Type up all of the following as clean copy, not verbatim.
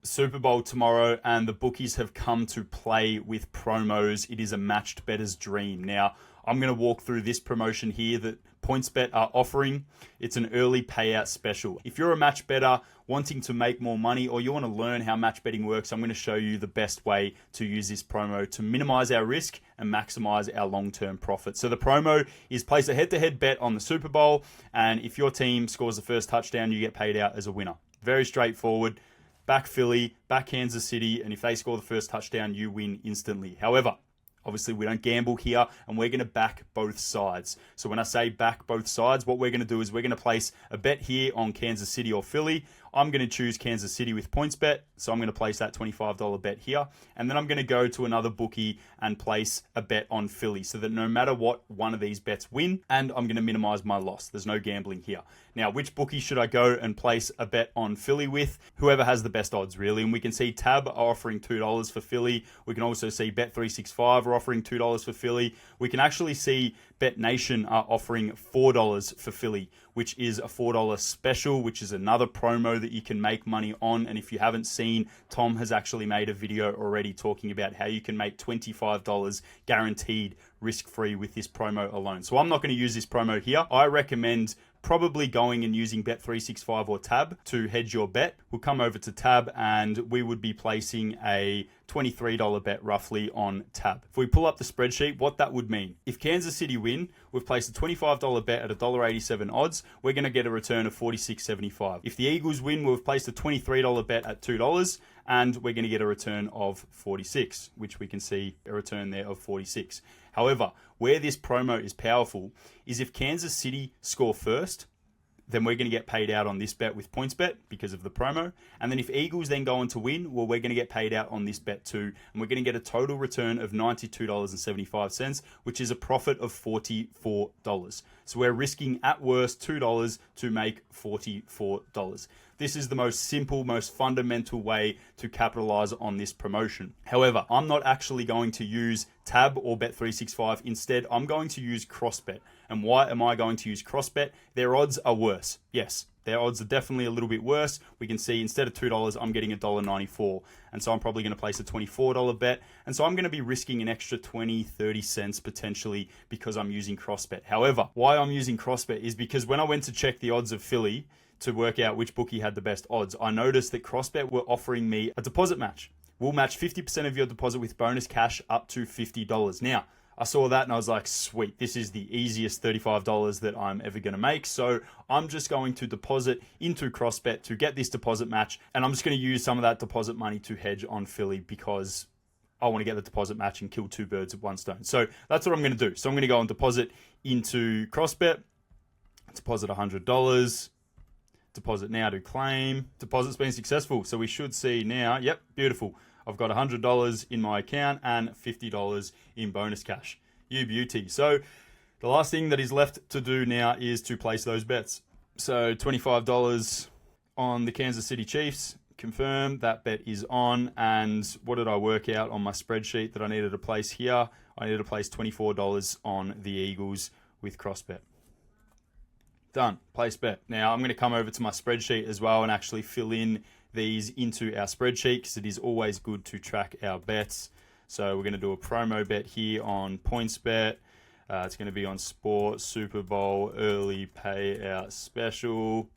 Super Bowl tomorrow, and the bookies have come to play with promos. It is a matched bettor's dream. Now, I'm going to walk through this promotion here that PointsBet are offering. It's an early payout special. If you're a match bettor wanting to make more money, or you want to learn how match betting works, I'm going to show you the best way to use this promo to minimize our risk and maximize our long-term profit. So the promo is place a head-to-head bet on the Super Bowl, and if your team scores the first touchdown, you get paid out as a winner. Very straightforward. Back Philly, back Kansas City, and if they score the first touchdown, you win instantly. However, obviously, we don't gamble here, and we're going to back both sides. So when I say back both sides, what we're going to do is we're going to place a bet here on Kansas City or Philly. I'm going to choose Kansas City with PointsBet, so I'm going to place that $25 bet here. And then I'm going to go to another bookie and place a bet on Philly, so that no matter what, one of these bets win, and I'm going to minimize my loss. There's no gambling here. Now, which bookie should I go and place a bet on Philly with? Whoever has the best odds, really. And we can see Tab are offering $2 for Philly. We can also see Bet365 are offering $2 for Philly. We can actually see BetNation are offering $4 for Philly, which is a $4 special, which is another promo that you can make money on. And if you haven't seen, Tom has actually made a video already talking about how you can make $25 guaranteed risk-free with this promo alone. So I'm not going to use this promo here. I recommend probably going and using Bet365 or Tab to hedge your bet. We'll come over to Tab and we would be placing a $23 bet roughly on Tab. If we pull up the spreadsheet, what that would mean, if Kansas City win, we've placed a $25 bet at $1.87 odds, we're going to get a return of $46.75. If the Eagles win, we've placed a $23 bet at $2 and we're going to get a return of $46, which we can see a return there of $46. However, where this promo is powerful is if Kansas City score first, then we're going to get paid out on this bet with PointsBet because of the promo. And then if Eagles then go on to win, well, we're going to get paid out on this bet too. And we're going to get a total return of $92.75, which is a profit of $44. So we're risking at worst $2 to make $44. This is the most simple, most fundamental way to capitalize on this promotion. However, I'm not actually going to use Tab or Bet365. Instead, I'm going to use CrossBet. And why am I going to use CrossBet? Their odds are worse. Yes, their odds are definitely a little bit worse. We can see instead of $2, I'm getting $1.94. And so I'm probably going to place a $24 bet. And so I'm going to be risking an extra 20, 30 cents potentially because I'm using CrossBet. However, why I'm using CrossBet is because when I went to check the odds of Philly to work out which bookie had the best odds, I noticed that CrossBet were offering me a deposit match. We'll match 50% of your deposit with bonus cash up to $50. Now, I saw that and I was like, sweet, this is the easiest $35 that I'm ever going to make. So I'm just going to deposit into CrossBet to get this deposit match. And I'm just going to use some of that deposit money to hedge on Philly because I want to get the deposit match and kill two birds with one stone. So that's what I'm going to do. So I'm going to go and deposit into CrossBet, deposit $100. Deposit now to claim. Deposit's been successful. So we should see now, yep, beautiful. I've got $100 in my account and $50 in bonus cash. You beauty. So the last thing that is left to do now is to place those bets. So $25 on the Kansas City Chiefs. Confirm that bet is on. And what did I work out on my spreadsheet that I needed to place here? I needed to place $24 on the Eagles with CrossBet. Done. Place bet. Now I'm going to come over to my spreadsheet as well and actually fill in these into our spreadsheet because it is always good to track our bets. So we're going to do a promo bet here on PointsBet. It's going to be on Sport Super Bowl early payout special.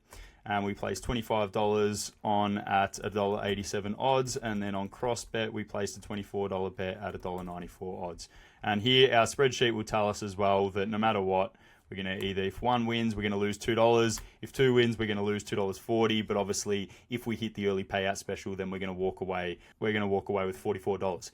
And we placed $25 on at $1.87 odds. And then on CrossBet, we placed a $24 bet at $1.94 odds. And here our spreadsheet will tell us as well that no matter what, we're going to either, if one wins, we're going to lose $2. If two wins, we're going to lose $2.40. But obviously, if we hit the early payout special, then we're going to walk away. We're going to walk away with $44.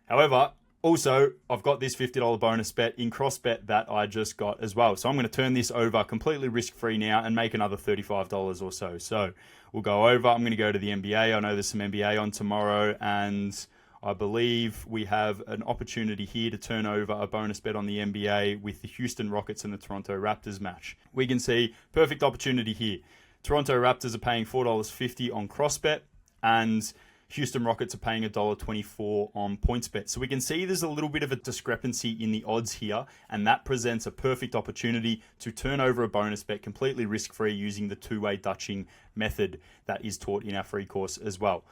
However, also, I've got this $50 bonus bet in CrossBet that I just got as well. So I'm going to turn this over completely risk-free now and make another $35 or so. So we'll go over. I'm going to go to the NBA. I know there's some NBA on tomorrow, and I believe we have an opportunity here to turn over a bonus bet on the NBA with the Houston Rockets and the Toronto Raptors match. We can see perfect opportunity here. Toronto Raptors are paying $4.50 on CrossBet and Houston Rockets are paying $1.24 on PointsBet. So we can see there's a little bit of a discrepancy in the odds here, and that presents a perfect opportunity to turn over a bonus bet completely risk-free using the two-way Dutching method that is taught in our free course as well.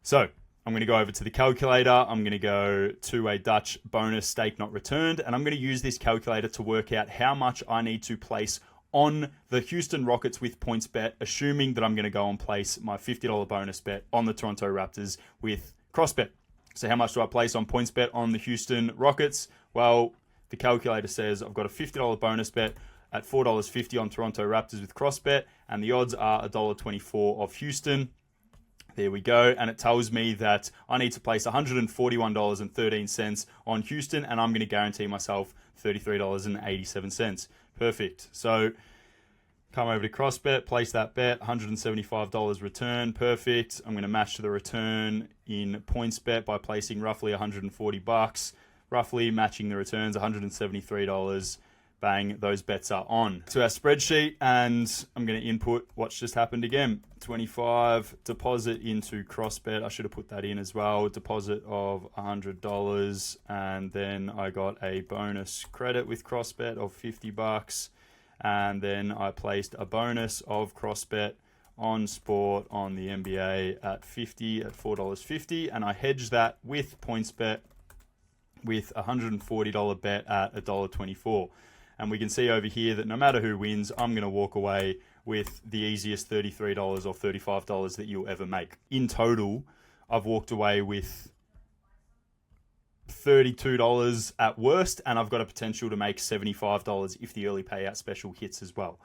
So I'm going to go over to the calculator. I'm going to go to a Dutch bonus stake not returned, and I'm going to use this calculator to work out how much I need to place on the Houston Rockets with PointsBet, assuming that I'm going to go and place my $50 bonus bet on the Toronto Raptors with CrossBet. So how much do I place on PointsBet on the Houston Rockets? Well, the calculator says I've got a $50 bonus bet at $4.50 on Toronto Raptors with CrossBet, and the odds are $1.24 of Houston. There we go. And it tells me that I need to place $141.13 on Houston, and I'm going to guarantee myself $33.87. Perfect. So come over to CrossBet, place that bet, $175 return. Perfect. I'm going to match the return in PointsBet by placing roughly $140, roughly matching the returns, $173. Bang, those bets are on. To our spreadsheet, and I'm going to input what's just happened again. 25 deposit into CrossBet. I should have put that in as well. Deposit of $100, and then I got a bonus credit with CrossBet of $50, and then I placed a bonus of CrossBet on sport on the NBA at $4.50, and I hedged that with PointsBet with a $140 bet at $1.24. And we can see over here that no matter who wins, I'm going to walk away with the easiest $33 or $35 that you'll ever make. In total, I've walked away with $32 at worst, and I've got a potential to make $75 if the early payout special hits as well.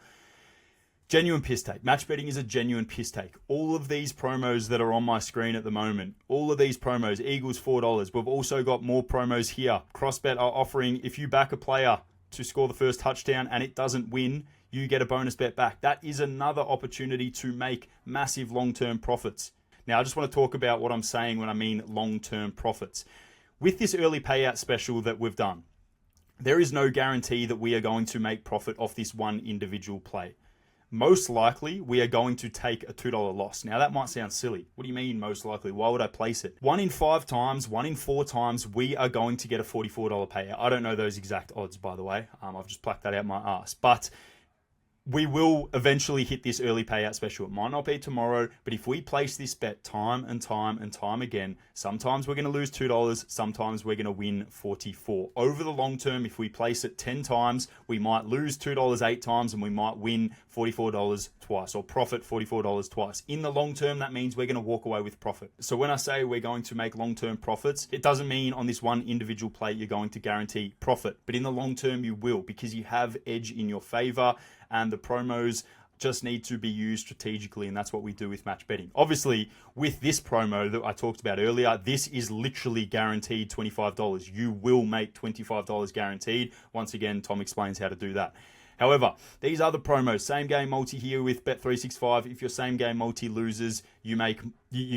Genuine piss take. Match betting is a genuine piss take. All of these promos that are on my screen at the moment, all of these promos, Eagles $4. We've also got more promos here. CrossBet are offering, if you back a player to score the first touchdown and it doesn't win, you get a bonus bet back. That is another opportunity to make massive long-term profits. Now, I just want to talk about what I'm saying when I mean long-term profits. With this early payout special that we've done, there is no guarantee that we are going to make profit off this one individual play. Most likely, we are going to take a $2 loss. Now, that might sound silly. What do you mean, most likely? Why would I place it? 1 in 5 times, 1 in 4 times, we are going to get a $44 payout. I don't know those exact odds, by the way. I've just plucked that out my ass. But we will eventually hit this early payout special. It might not be tomorrow, but if we place this bet time and time and time again, sometimes we're going to lose $2, sometimes we're going to win 44. Over the long term, if we place it 10 times, we might lose $2 8 times and we might win $44 twice, or profit $44 twice. In the long term, that means we're going to walk away with profit. So when I say we're going to make long-term profits, it doesn't mean on this one individual play you're going to guarantee profit, but in the long term you will, because you have edge in your favor, and the promos just need to be used strategically, and that's what we do with match betting. Obviously, with this promo that I talked about earlier, this is literally guaranteed $25. You will make $25 guaranteed. Once again, Tom explains how to do that. However, these other promos, same game multi here with Bet365. If your same game multi loses, you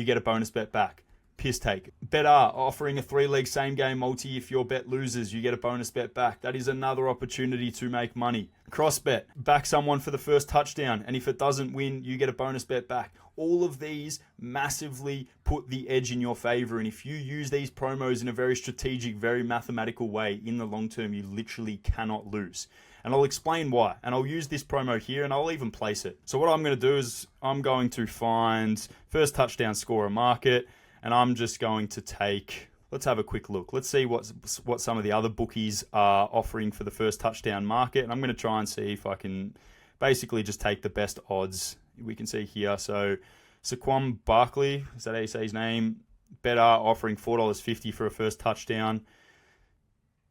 get a bonus bet back. Piss take. BetR offering a 3-leg same game multi. If your bet loses, you get a bonus bet back. That is another opportunity to make money. CrossBet, back someone for the first touchdown, and if it doesn't win, you get a bonus bet back. All of these massively put the edge in your favor, and if you use these promos in a very strategic, very mathematical way, in the long term, you literally cannot lose. And I'll explain why. And I'll use this promo here, and I'll even place it. So what I'm going to do is I'm going to find first touchdown scorer market, and I'm just going to take, let's have a quick look. Let's see what some of the other bookies are offering for the first touchdown market. And I'm going to try and see if I can basically just take the best odds we can see here. So Saquon Barkley, is that how you say his name? BetR offering $4.50 for a first touchdown.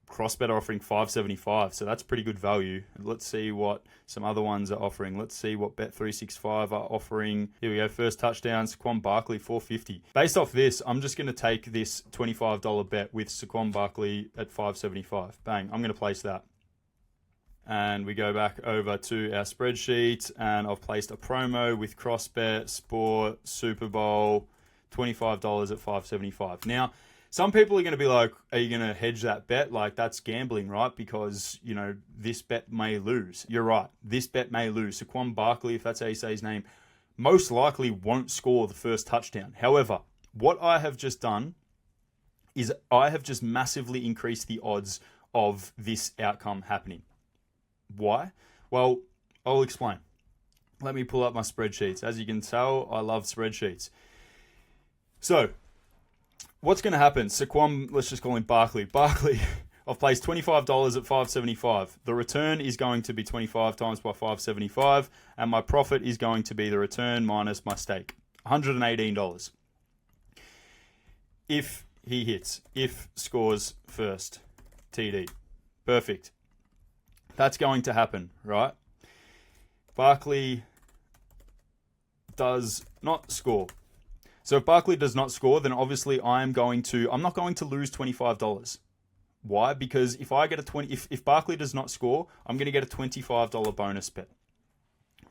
CrossBet are offering $5.75, so that's pretty good value. Let's see what some other ones are offering. Let's see what Bet365 are offering. Here we go, first touchdown, Saquon Barkley, $4.50. Based off this, I'm just going to take this $25 bet with Saquon Barkley at $5.75. Bang, I'm going to place that. And we go back over to our spreadsheet, and I've placed a promo with CrossBet, Sport, Super Bowl, $25 at $5.75. Now, some people are going to be like, are you going to hedge that bet? Like, that's gambling, right? Because, you know, this bet may lose. You're right. This bet may lose. Saquon Barkley, if that's how you say his name, most likely won't score the first touchdown. However, what I have just done is I have just massively increased the odds of this outcome happening. Why? Well, I'll explain. Let me pull up my spreadsheets. As you can tell, I love spreadsheets. So, what's going to happen? Saquon, let's just call him Barkley. Barkley, I've placed $25 at 575. The return is going to be 25 times by 575, and my profit is going to be the return minus my stake, $118. If he hits, if scores first, TD. Perfect. That's going to happen, right? Barkley does not score. So if Barkley does not score, then obviously I'm not going to lose $25. Why? Because if I get if Barkley does not score, I'm going to get a $25 bonus bet,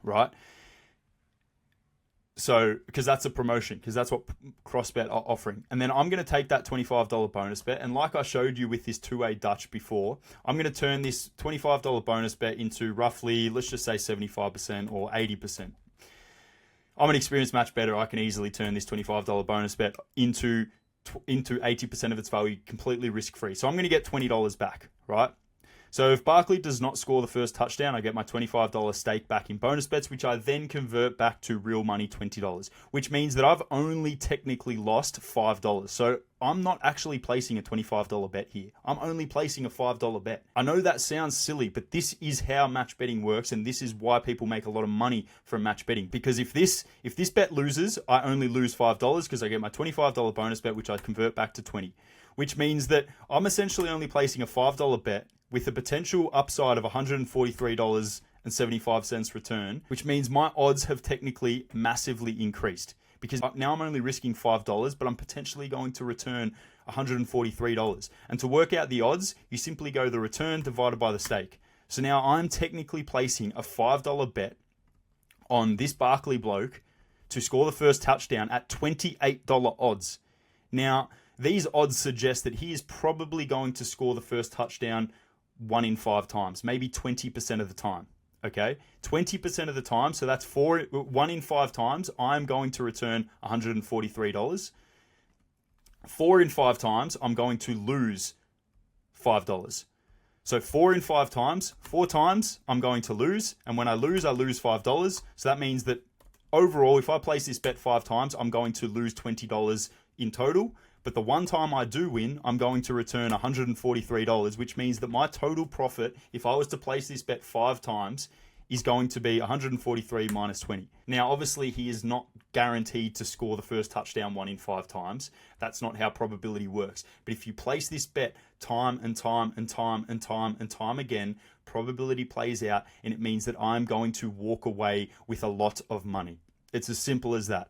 right? So, because that's a promotion, because that's what CrossBet are offering. And then I'm going to take that $25 bonus bet. And like I showed you with this two-way Dutch before, I'm going to turn this $25 bonus bet into roughly, let's just say 75% or 80%. I'm an experienced match bettor. I can easily turn this $25 bonus bet into 80% of its value completely risk-free. So I'm going to get $20 back, right? So if Barkley does not score the first touchdown, I get my $25 stake back in bonus bets, which I then convert back to real money, $20, which means that I've only technically lost $5. So I'm not actually placing a $25 bet here. I'm only placing a $5 bet. I know that sounds silly, but this is how match betting works, and this is why people make a lot of money from match betting. Because if this bet loses, I only lose $5 because I get my $25 bonus bet, which I convert back to $20, which means that I'm essentially only placing a $5 bet with a potential upside of $143.75 return, which means my odds have technically massively increased because now I'm only risking $5, but I'm potentially going to return $143. And to work out the odds, you simply go the return divided by the stake. So now I'm technically placing a $5 bet on this Barkley bloke to score the first touchdown at $28 odds. Now, these odds suggest that he is probably going to score the first touchdown 1 in 5 times, maybe 20% of the time. Okay, 20% of the time, so that's 1 in 5 times, I'm going to return $143. 4 in 5 times, I'm going to lose $5. So 4 in 5 times, 4 times, I'm going to lose, and when I lose $5. So that means that overall, if I place this bet 5 times, I'm going to lose $20 in total. But the one time I do win, I'm going to return $143, which means that my total profit, if I was to place this bet 5 times, is going to be 143 minus 20. Now, obviously, he is not guaranteed to score the first touchdown 1 in 5 times. That's not how probability works. But if you place this bet time and time and time and time and time again, probability plays out, and it means that I'm going to walk away with a lot of money. It's as simple as that.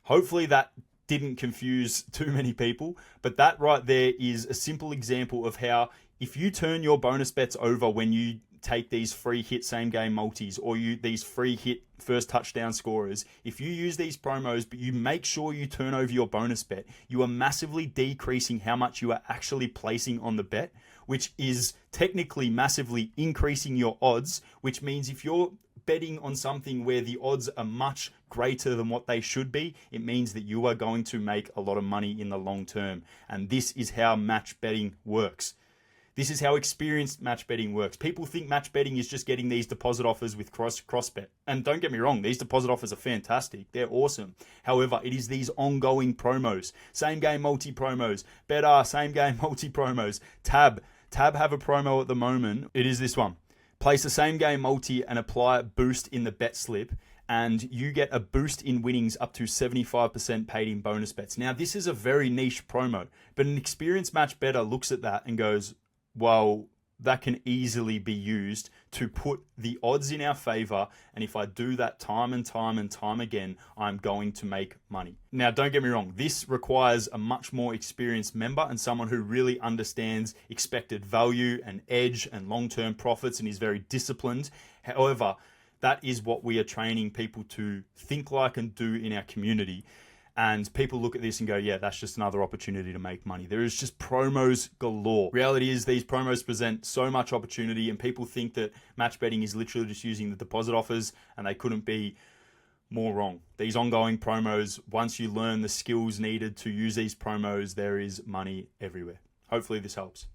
Hopefully that didn't confuse too many people, but that right there is a simple example of how if you turn your bonus bets over when you take these free hit same game multis or these free hit first touchdown scorers, if you use these promos but you make sure you turn over your bonus bet, you are massively decreasing how much you are actually placing on the bet, which is technically massively increasing your odds, which means if you're betting on something where the odds are much greater than what they should be, it means that you are going to make a lot of money in the long term. And this is how match betting works. This is how experienced match betting works. People think match betting is just getting these deposit offers with CrossBet. And don't get me wrong, these deposit offers are fantastic. They're awesome. However, it is these ongoing promos. Same game multi promos. Betr, same game multi promos. Tab have a promo at the moment. It is this one. Place a same game multi and apply a boost in the bet slip, and you get a boost in winnings up to 75% paid in bonus bets. Now, this is a very niche promo, but an experienced match bettor looks at that and goes, well, that can easily be used to put the odds in our favor. And if I do that time and time and time again, I'm going to make money. Now, don't get me wrong. This requires a much more experienced member and someone who really understands expected value and edge and long-term profits and is very disciplined. However, that is what we are training people to think like and do in our community. And people look at this and go, yeah, that's just another opportunity to make money. There is just promos galore. Reality is these promos present so much opportunity, and people think that match betting is literally just using the deposit offers, and they couldn't be more wrong. These ongoing promos, once you learn the skills needed to use these promos, there is money everywhere. Hopefully this helps.